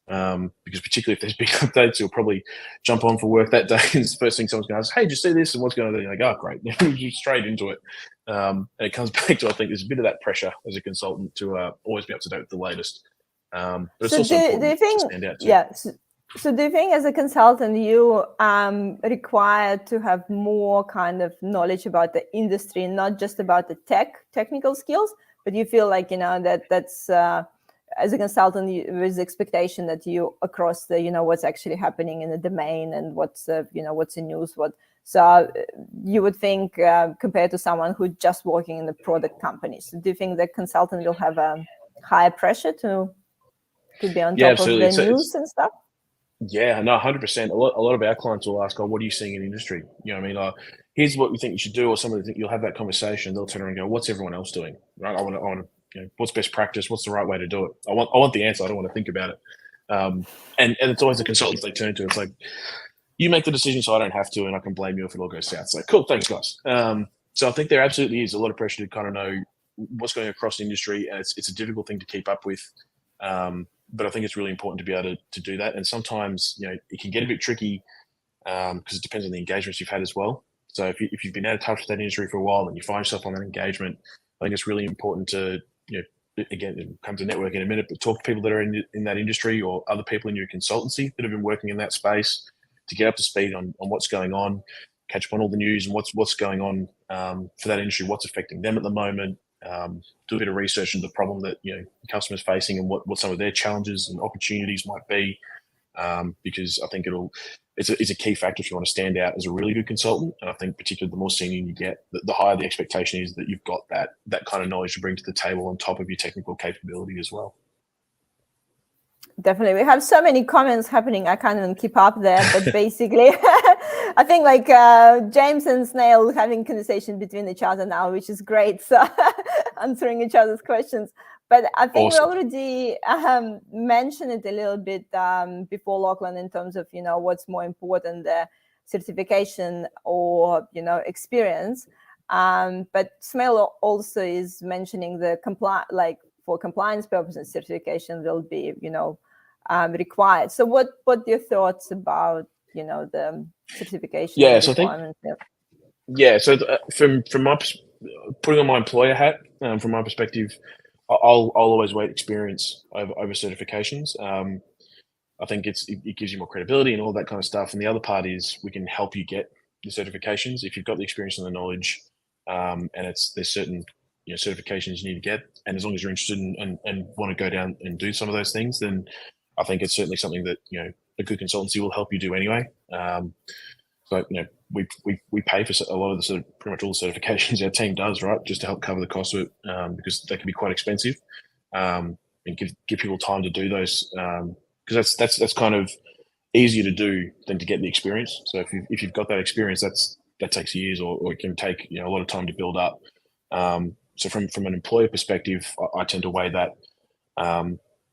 Because particularly if there's big updates, you'll probably jump on for work that day, and the first thing someone's going to ask, "Hey, did you see this? And what's going on?" You're like, "Oh, great." You're straight into it. And it comes back to, I think there's a bit of that pressure as a consultant to always be up to date with the latest. But it's so also important to stand out too. So do you think as a consultant you required to have more kind of knowledge about the industry, not just about the technical skills, but you feel like that's as a consultant there's the expectation that you across the what's actually happening in the domain and what's what's in news, so you would think compared to someone who's just working in the product companies. So do you think the consultant will have a higher pressure to be on top of the news and stuff? Yeah, no, 100%. A lot of our clients will ask, "Oh, what are you seeing in industry?" You know what I mean? Here's what we think you should do, or somebody think you'll have that conversation. They'll turn around and go, "What's everyone else doing?" Right? I want to, what's best practice? What's the right way to do it? I want the answer. I don't want to think about it. And it's always the consultants they turn to. It's like, you make the decision, so I don't have to, and I can blame you if it all goes south. It's like, cool, thanks, guys. So I think there absolutely is a lot of pressure to kind of know what's going across the industry, and it's a difficult thing to keep up with. But I think it's really important to be able to do that. And sometimes, it can get a bit tricky because it depends on the engagements you've had as well. So if you've been out of touch with that industry for a while and you find yourself on that engagement, I think it's really important to, again, it comes to network in a minute, but talk to people that are in that industry or other people in your consultancy that have been working in that space to get up to speed on what's going on, catch up on all the news and what's going on for that industry, what's affecting them at the moment. Do a bit of research into the problem that customers facing and what some of their challenges and opportunities might be, because I think it's a key factor if you want to stand out as a really good consultant. And I think particularly the more senior you get, the higher the expectation is that you've got that kind of knowledge to bring to the table on top of your technical capability as well. Definitely. We have so many comments happening. I can't even keep up there. But basically, I think like James and Snail having conversation between each other now, which is great. So answering each other's questions. But I think Awesome. We already mentioned it a little bit before, Lachlan, in terms of, what's more important, the certification or, experience. But Snail also is mentioning the for compliance purposes, certification will be, required. So what are your thoughts about the certification requirements? So from my putting on my employer hat, from my perspective, I'll always weight experience over certifications. I think it gives you more credibility and all that kind of stuff. And the other part is we can help you get the certifications if you've got the experience and the knowledge, and there's certain certifications you need to get. And as long as you're interested and want to go down and do some of those things, then I think it's certainly something that a good consultancy will help you do anyway. So, we pay for a lot of the pretty much all the certifications our team does, right, just to help cover the cost of it, because they can be quite expensive, and give people time to do those, because that's kind of easier to do than to get the experience. So if you've got that experience, that takes years, or it can take a lot of time to build up. So from an employer perspective, I tend to weigh that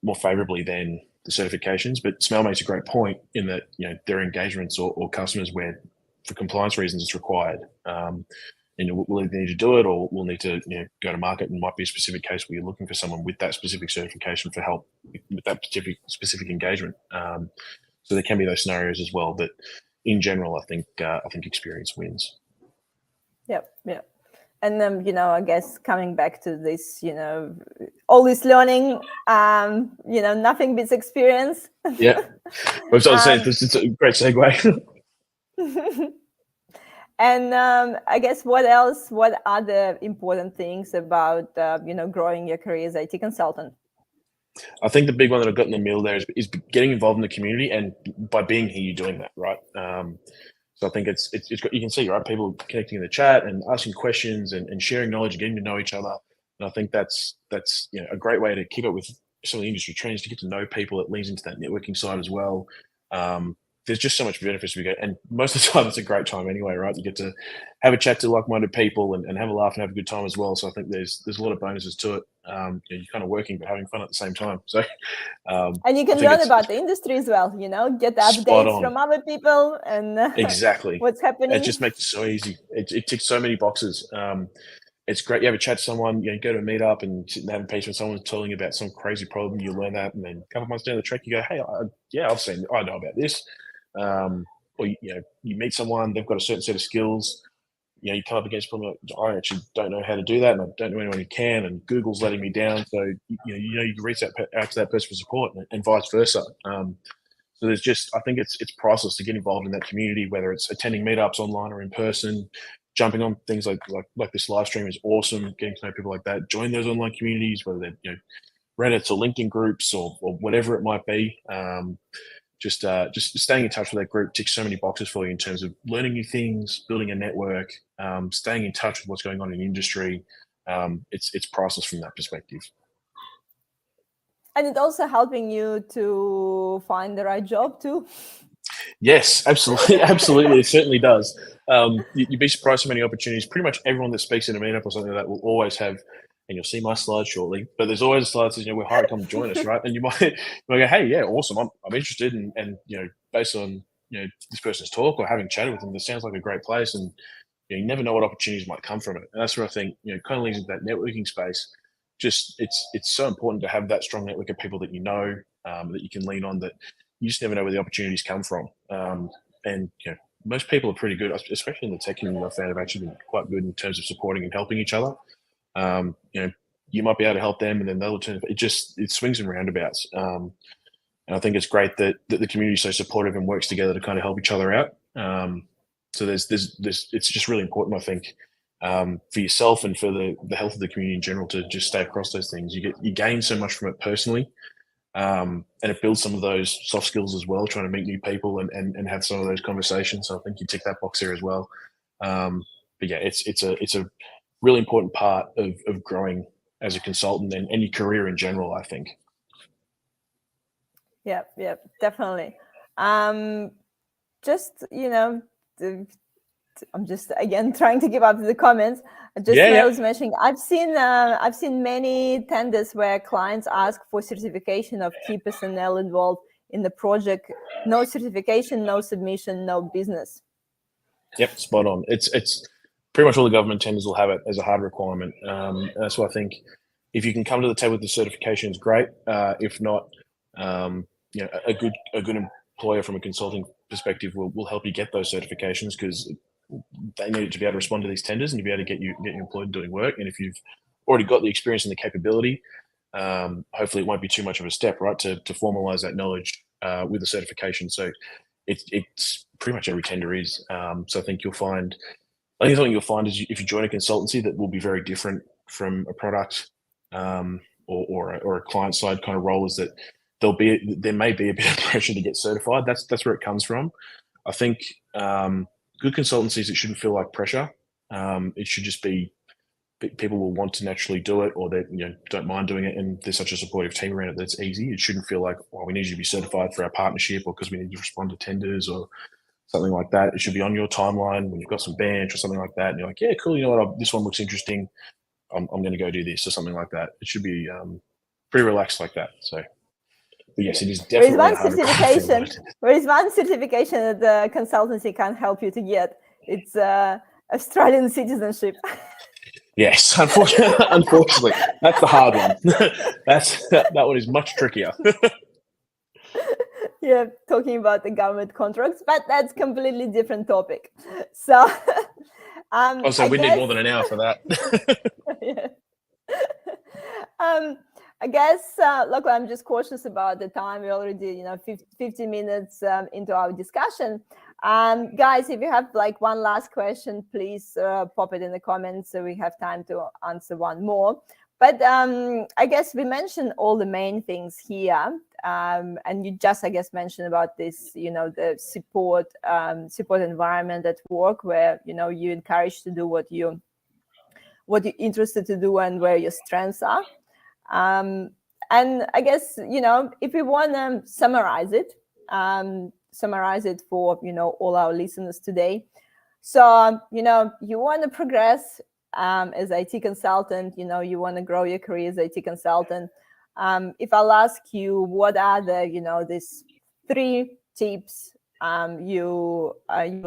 more favorably than the certifications. But Smell makes a great point in that there are engagements or customers where, for compliance reasons, it's required. We'll either need to do it, or we'll need to go to market, and might be a specific case where you're looking for someone with that specific certification for help with that specific engagement. So there can be those scenarios as well, but in general, I think experience wins. Yep. And then, I guess coming back to this, always learning, nothing beats experience. Yeah. I was saying, it's a great segue. And I guess what are the important things about, growing your career as IT consultant? I think the big one that I've got in the middle there is getting involved in the community, and by being here, you're doing that, right? So I think it's you can see, right, people connecting in the chat and asking questions and sharing knowledge and getting to know each other. And I think that's a great way to keep up with some of the industry trends, to get to know people. It leans into that networking side as well. There's just so much benefits we get, and most of the time it's a great time anyway, right? You get to have a chat to like-minded people and have a laugh and have a good time as well. So I think there's a lot of bonuses to it. You're kind of working but having fun at the same time. So and you can learn about the industry as well. Get the updates from other people and exactly what's happening. It just makes it so easy. It ticks so many boxes. It's great. You have a chat to someone, you go to a meetup and sit and have a piece when someone's telling you about some crazy problem. You learn that, and then a couple of months down the track, you go, "Hey, I know about this." Or you meet someone, they've got a certain set of skills. You come up against problem, like, I actually don't know how to do that, and I don't know anyone who can, and Google's letting me down. So you can reach out to that person for support, and vice versa. So there's I think it's priceless to get involved in that community, whether it's attending meetups online or in person. Jumping on things like this live stream is awesome. Getting to know people like that, join those online communities, whether they're Reddits or LinkedIn groups or whatever it might be. Just staying in touch with that group ticks so many boxes for you in terms of learning new things, building a network, staying in touch with what's going on in the industry. It's priceless from that perspective. And it's also helping you to find the right job too. Yes, absolutely. Absolutely. It certainly does. You'd be surprised how many opportunities. Pretty much everyone that speaks in a meetup or something like that will always have, and you'll see my slides shortly, but there's always a slide that says, we're hired, come join us, right? And you might go, hey, yeah, awesome. I'm interested. And based on, this person's talk or having chatted with them, this sounds like a great place. And you never know what opportunities might come from it. And that's where I think, kind of leads into that networking space. Just it's so important to have that strong network of people that that you can lean on, that you just never know where the opportunities come from. And most people are pretty good, especially in the tech community. I found have actually been quite good in terms of supporting and helping each other. You might be able to help them, and then they'll turn. It swings and roundabouts. And I think it's great that the community is so supportive and works together to kind of help each other out. So there's it's just really important, I think, for yourself and for the health of the community in general, to just stay across those things. You gain so much from it personally. And it builds some of those soft skills as well, trying to meet new people and have some of those conversations. So I think you tick that box there as well. But yeah, it's a really important part of growing as a consultant and your career in general, I think. Yeah, definitely. Just, I'm just again trying to keep up to the comments. I was mentioning, I've seen many tenders where clients ask for certification of key personnel involved in the project. No certification, no submission, no business. Yep, spot on. It's pretty much all the government tenders will have it as a hard requirement. And that's why I think if you can come to the table with the certification, it's great. If not, a good employer from a consulting perspective will help you get those certifications, because they need to be able to respond to these tenders and to be able to get you employed doing work. And if you've already got the experience and the capability, hopefully it won't be too much of a step, right, to formalize that knowledge with the certification. So it's pretty much every tender is. So I think something you'll find is if you join a consultancy that will be very different from a product or a client side kind of role, is that there may be a bit of pressure to get certified. That's where it comes from. I think good consultancies, it shouldn't feel like pressure. It should just be people will want to naturally do it, or they don't mind doing it, and there's such a supportive team around it that's easy. It shouldn't feel like, we need you to be certified for our partnership, or because we need you to respond to tenders or something like that. It should be on your timeline when you've got some bench or something like that, and you're like, yeah, cool, you know what, this one looks interesting. I'm going to go do this or something like that. It should be pretty relaxed like that. So, but yes, it is definitely a harder certification. There is one certification that the consultancy can help you to get. It's Australian citizenship. Yes, unfortunately, that's the hard one. that one is much trickier. Yeah, talking about the government contracts, but that's completely different topic. So, we need more than an hour for that. Yeah. I guess, Lachlan, I'm just cautious about the time. We're already, 50 minutes into our discussion. Guys, if you have like one last question, please pop it in the comments so we have time to answer one more. But I guess we mentioned all the main things here. And you just, I guess, mentioned about this, the support environment at work where, you're encouraged to do what you're interested to do and where your strengths are. And I guess, if we want to summarize it for, all our listeners today. So, you want to progress as IT consultant, you want to grow your career as IT consultant. If I'll ask you, what are the, these 3 tips you'll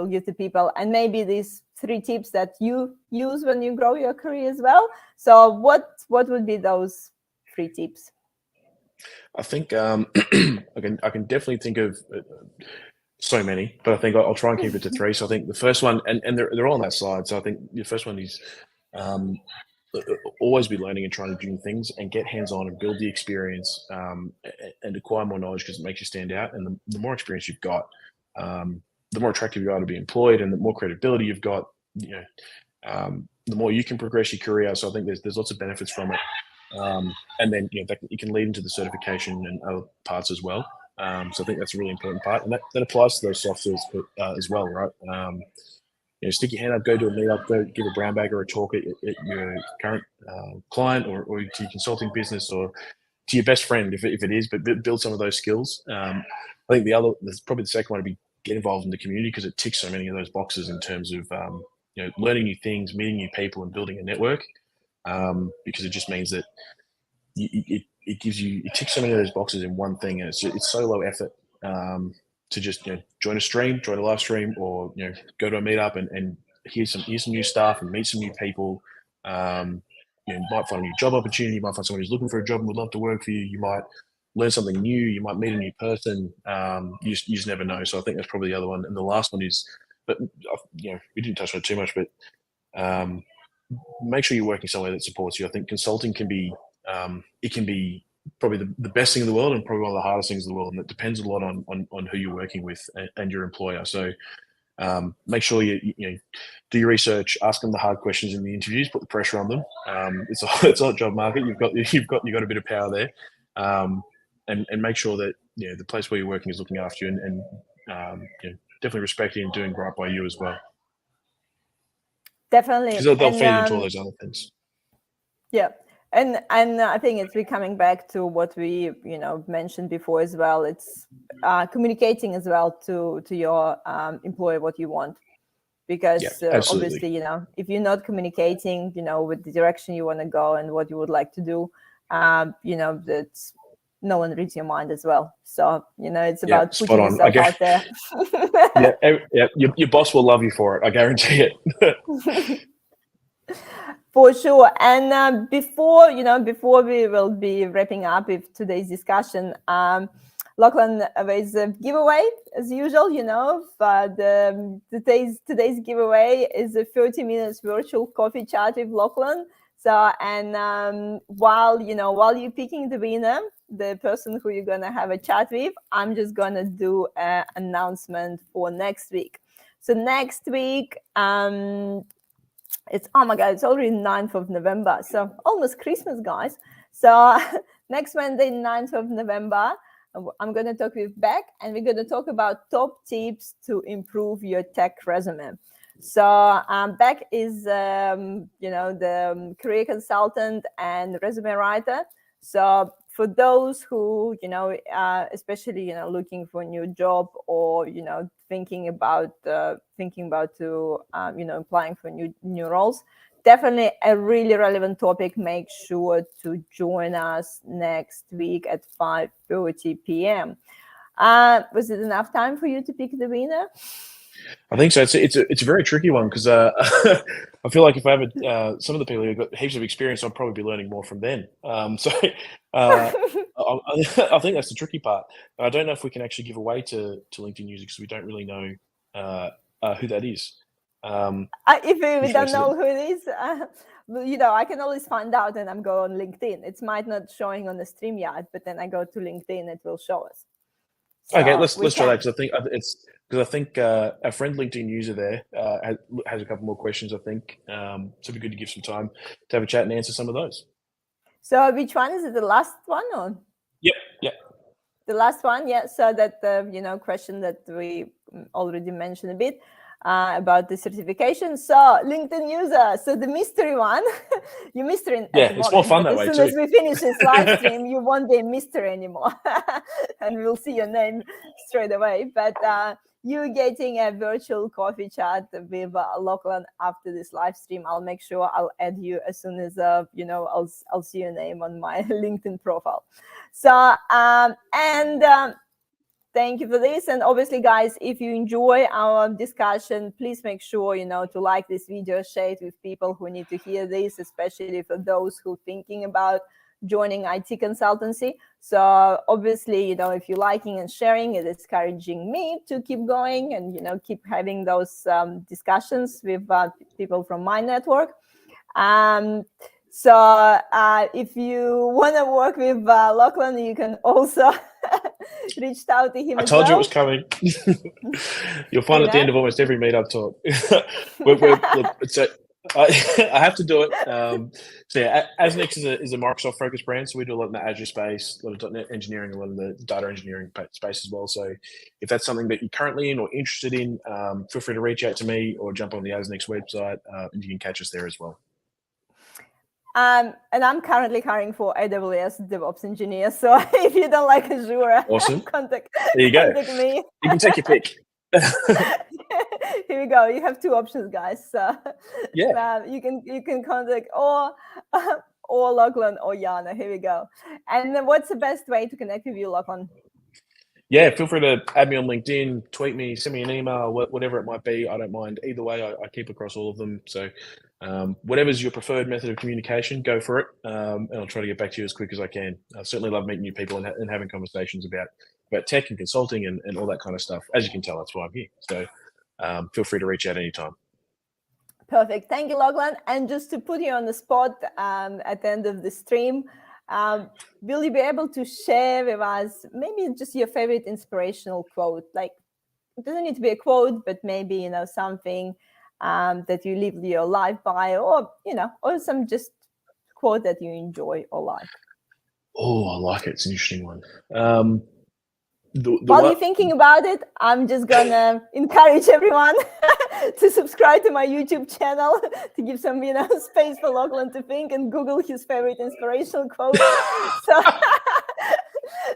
give to people, and maybe these 3 tips that you use when you grow your career as well. So what would be those 3 tips? I think I can definitely think of so many, but I think I'll try and keep it to 3. So I think the first one, and they're all on that slide. So I think the first one is always be learning and trying to do new things, and get hands-on and build the experience and acquire more knowledge, because it makes you stand out. And the more experience you've got, the more attractive you are to be employed, and the more credibility you've got, the more you can progress your career. So I think there's lots of benefits from it. And then you can lead into the certification and other parts as well. So I think that's a really important part, and that applies to those soft skills as well, right? Stick your hand up, go to a meetup, go give a brown bag or a talk at your current client, or to your consulting business, or to your best friend if it is, but build some of those skills. I think probably the second one would be get involved in the community, because it ticks so many of those boxes in terms of learning new things, meeting new people, and building a network. Because it just means that it ticks so many of those boxes in one thing, and it's so low effort to just join a live stream, or go to a meetup and hear some new stuff and meet some new people. You might find a new job opportunity. You might find someone who's looking for a job and would love to work for you. You might learn something new. You might meet a new person. You just never know. So I think that's probably the other one. And the last one is, but we didn't touch on it too much, but make sure you're working somewhere that supports you. I think consulting can be probably the best thing in the world, and probably one of the hardest things in the world, and it depends a lot on who you're working with and your employer. So make sure you do your research, ask them the hard questions in the interviews, put the pressure on them. It's a job market. You've got a bit of power there, and make sure that the place where you're working is looking after you, and definitely respecting and doing right by you as well. Definitely, because they'll feed into all those other things. Yeah. And I think it's coming back to what we mentioned before as well. It's communicating as well to your employer what you want, because obviously if you're not communicating with the direction you want to go and what you would like to do, that's no one reads your mind as well. So it's about putting yourself out there. Your boss will love you for it, I guarantee it. For sure. And before we will be wrapping up with today's discussion, Lachlan, there's a giveaway as usual. But today's giveaway is a 30 minutes virtual coffee chat with Lachlan. So, and while you're picking the winner, the person who you're gonna have a chat with, I'm just gonna do an announcement for next week. So next week, it's already 9th of November, so almost Christmas, guys. So next Wednesday, 9th of November, I'm going to talk with Beck, and we're going to talk about top tips to improve your tech resume. So Beck is, the career consultant and resume writer. So for those who, especially, looking for a new job, or, thinking about applying for new roles, definitely a really relevant topic. Make sure to join us next week at 5:30 p.m. Was it enough time for you to pick the winner? I think so. It's a very tricky one because I feel like if I have some of the people who've got heaps of experience, I'll probably be learning more from them. I think that's the tricky part. I don't know if we can actually give away to LinkedIn users because we don't really know who that is. If we don't know who it is, I can always find out, and I'm going on LinkedIn. It might not showing on the stream yet, but then I go to LinkedIn, it will show us. So okay, let's try that because I think our friend LinkedIn user there has a couple more questions. I think so. It'd be good to give some time to have a chat and answer some of those. So which one is it? The last one, or? Yep. The last one, yeah. So that question that we already mentioned a bit about the certification. So LinkedIn user. So the mystery one, you mystery. Yeah, it's more fun that way too. As soon as we finish this live stream, you won't be a mystery anymore, and we'll see your name straight away. But you getting a virtual coffee chat with Lachlan after this live stream. I'll make sure I'll add you as soon as I'll see your name on my LinkedIn profile. So thank you for this. And obviously, guys, if you enjoy our discussion, please make sure to like this video, share it with people who need to hear this, especially for those who are thinking about joining IT consultancy. So obviously, if you're liking and sharing, it is encouraging me to keep going and keep having those discussions with people from my network. So if you want to work with Lachlan, you can also reach out to him. I told you it was coming. You'll find at the end of almost every meetup talk. I have to do it. So yeah, Asnix is a Microsoft focused brand, so we do a lot in the Azure space, a lot of .NET engineering, a lot in the data engineering space as well. So if that's something that you're currently in or interested in, feel free to reach out to me or jump on the Asnix website, and you can catch us there as well. And I'm currently hiring for AWS DevOps engineer. So if you don't like Azure, awesome. Contact me. You can take your pick. Here we go. You have two options, guys. So yeah, you can contact or Lachlan or Jana. Here we go. And then what's the best way to connect with you, Lachlan? Yeah, feel free to add me on LinkedIn, tweet me, send me an email, whatever it might be. I don't mind either way. I keep across all of them. So whatever's your preferred method of communication, go for it. And I'll try to get back to you as quick as I can. I certainly love meeting new people and having conversations about tech and consulting and all that kind of stuff. As you can tell, that's why I'm here. So feel free to reach out anytime. Perfect. Thank you, Lachlan. And just to put you on the spot at the end of the stream, will you be able to share with us maybe just your favorite inspirational quote? Like, it doesn't need to be a quote, but maybe, something that you live your life by, or, or some just quote that you enjoy or like. Oh, I like it. It's an interesting one. While you're thinking about it, I'm just gonna encourage everyone to subscribe to my YouTube channel to give some, space for Lachlan to think and Google his favorite inspirational quote.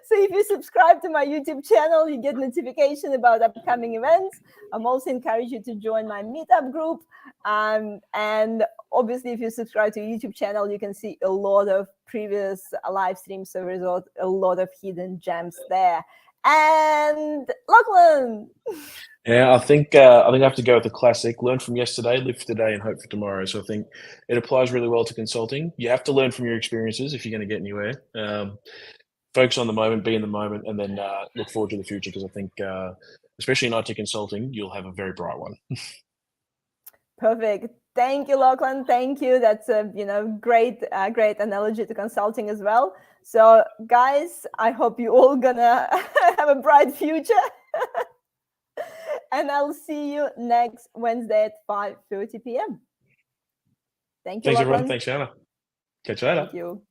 So if you subscribe to my YouTube channel, you get notification about upcoming events. I'm also encourage you to join my meetup group. And obviously, if you subscribe to YouTube channel, you can see a lot of previous live streams. So there's a lot of hidden gems there. And Lachlan. Yeah, I think I have to go with the classic: learn from yesterday, live for today, and hope for tomorrow. So I think it applies really well to consulting. You have to learn from your experiences if you're going to get anywhere. Focus on the moment, be in the moment, and then look forward to the future. Because I think, especially in IT consulting, you'll have a very bright one. Perfect. Thank you, Lachlan. Thank you. That's a great analogy to consulting as well. So, guys, I hope you all gonna have a bright future. And I'll see you next Wednesday at 5:30 p.m. Thank you, Thanks, Lachlan. everyone. Thanks, Shanna. Catch you later. Thank you.